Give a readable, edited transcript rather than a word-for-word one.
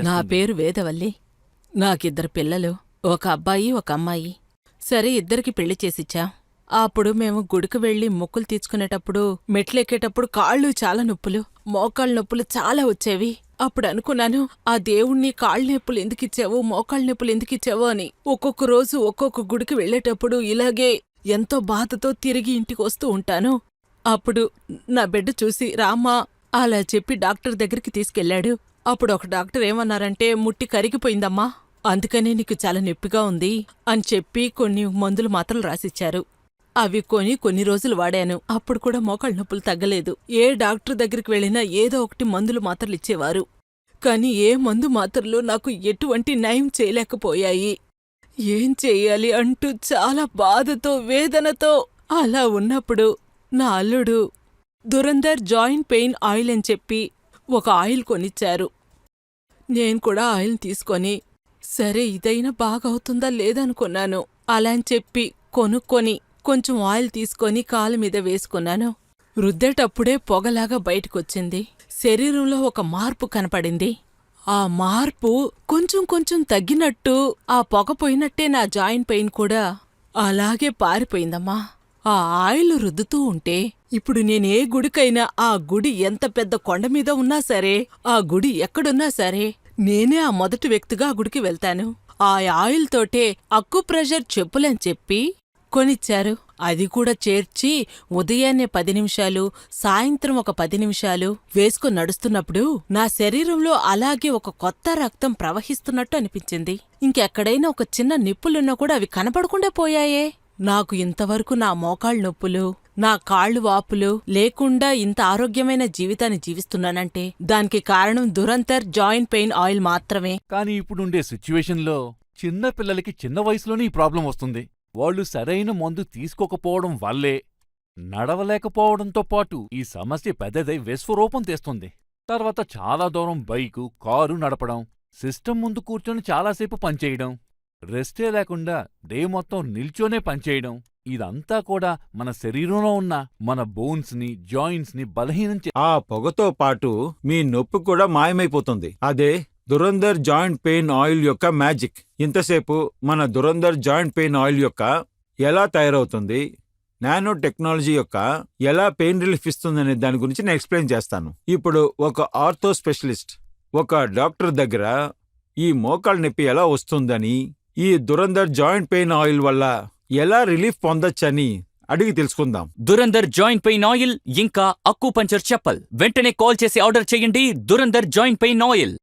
నా పేరు వేదవల్లి. నాకిద్దరు పిల్లలు, ఒక అబ్బాయి ఒక అమ్మాయి. సరే ఇద్దరికి పెళ్లి చేసిచ్చాం. అప్పుడు మేము గుడికి వెళ్లి మొక్కులు తీర్చుకునేటప్పుడు మెట్లెక్కేటప్పుడు కాళ్ళు చాలా నొప్పులు, మోకాళ్ళ నొప్పులు చాలా వచ్చేవి. అప్పుడు అనుకున్నాను, ఆ దేవుణ్ణి కాళ్ళ నొప్పులు ఎందుకిచ్చావు, మోకాళ్ళ నొప్పులు ఎందుకిచ్చావు అని. ఒక్కొక్క రోజు ఒక్కొక్క గుడికి వెళ్లేటప్పుడు ఇలాగే ఎంతో బాధతో తిరిగి ఇంటికొస్తూ ఉంటాను. అప్పుడు నా బిడ్డ చూసి రామ్మా అలా చెప్పి డాక్టర్ దగ్గరికి తీసుకెళ్లాడు. అప్పుడు ఒక డాక్టర్ ఏమన్నారంటే, ముట్టి కరిగిపోయిందమ్మా, అందుకనే నీకు చాలా నొప్పిగా ఉంది అని చెప్పి కొన్ని మందులు మాత్రలు రాసిచ్చారు. అవి కొన్ని రోజులు వాడాను. అప్పుడు కూడా మోకాళ్ళ నొప్పులు తగ్గలేదు. ఏ డాక్టర్ దగ్గరికి వెళ్ళినా ఏదో ఒకటి మందులు మాత్రలు ఇచ్చేవారు. కాని ఏ మందు మాత్రలు నాకు ఎటువంటి నయం చేయలేకపోయాయి. ఏం చెయ్యాలి అంటూ చాలా బాధతో వేదనతో అలా ఉన్నప్పుడు నా అల్లుడు దురందర్ జాయింట్ పెయిన్ ఆయిల్ అని చెప్పి ఒక ఆయిల్ కొనిచ్చారు. నేను కూడా ఆయిల్ తీసుకొని సరే ఇదైనా బాగవుతుందా లేదనుకున్నాను. అలా అని చెప్పి కొనుక్కొని కొంచెం ఆయిల్ తీసుకొని కాలు మీద వేసుకున్నాను. రుద్దేటప్పుడే పొగలాగా బయటకొచ్చింది. శరీరంలో ఒక మార్పు కనపడింది. ఆ మార్పు కొంచెం తగ్గినట్టు ఆ పొగ పోయినట్టే నా జాయింట్ పెయిన్ కూడా అలాగే పారిపోయిందమ్మా. ఆ ఆయిల్ రుద్దుతూ ఉంటే ఇప్పుడు నేనే గుడికైనా, ఆ గుడి ఎంత పెద్ద కొండమీద ఉన్నా సరే, ఆ గుడి ఎక్కడున్నా సరే, నేనే ఆ మొదటి వ్యక్తిగా ఆ గుడికి వెళ్తాను. ఆ ఆయిల్ తోటే అక్యుప్రెషర్ చెప్పులని చెప్పి కొనిచ్చారు. అది కూడా చేర్చి ఉదయాన్నే 10 నిమిషాలు, సాయంత్రం ఒక 10 నిమిషాలు వేసుకొని నడుస్తున్నప్పుడు నా శరీరంలో అలాగే ఒక కొత్త రక్తం ప్రవహిస్తున్నట్టు అనిపించింది. ఇంకెక్కడైనా ఒక చిన్న నిప్పులున్నా కూడా అవి కనపడకుండా పోయాయే. నాకు ఇంతవరకు నా మోకాళ్ళ నొప్పులు, నా కాళ్ళు వాపులు లేకుండా ఇంత ఆరోగ్యమైన జీవితాన్ని జీవిస్తున్నానంటే దానికి కారణం దురంతర్ జాయింట్ పెయిన్ ఆయిల్ మాత్రమే. కానీ ఇప్పుడుండే సిచ్యువేషన్లో చిన్న పిల్లలకి చిన్న వయసులోనే ఈ ప్రాబ్లం వస్తుంది. వాళ్ళు సరైన మందు తీసుకోకపోవడం వల్లే నడవలేకపోవడంతో పాటు ఈ సమస్య పెద్దదై విశ్వరూపం తెస్తుంది. తర్వాత చాలా దూరం బైకు, కారు నడపడం, సిస్టమ్ ముందు కూర్చొని చాలాసేపు పనిచేయడం, రెస్టే లేకుండా డే మొత్తం నిల్చోనే పనిచేయడం, ఇదంతా కూడా మన శరీరంలో ఉన్న మన బోన్స్ని, జాయింట్స్ని బలహీనం ఆ పొగతో పాటు మీ నొప్పి కూడా మాయమైపోతుంది. అదే దురందర్ జాయింట్ పెయిన్ ఆయిల్ యొక్క మ్యాజిక్. ఇంతసేపు మన దురందర్ జాయింట్ పెయిన్ ఆయిల్ యొక్క ఎలా తయారవుతుంది, నానో టెక్నాలజీ యొక్క ఎలా పెయిన్ రిలీఫ్ ఇస్తుందనే దాని గురించి నేను ఎక్స్ప్లెయిన్ చేస్తాను. ఇప్పుడు ఒక ఆర్థో స్పెషలిస్ట్, ఒక డాక్టర్ దగ్గర ఈ మోకాళ్ళ నొప్పి ఎలా వస్తుందని, ఈ దురందర్ జాయింట్ పెయిన్ ఆయిల్ వల్ల ఎలా రిలీఫ్ పొందొచ్చని అడిగి తెలుసుకుందాం. దురందర్ జాయింట్ పెయిన్ ఆయిల్ ఇంకా అక్యుపంక్చర్ చెప్పల్ వెంటనే కాల్ చేసి ఆర్డర్ చేయండి. Dhurandhar joint pain oil.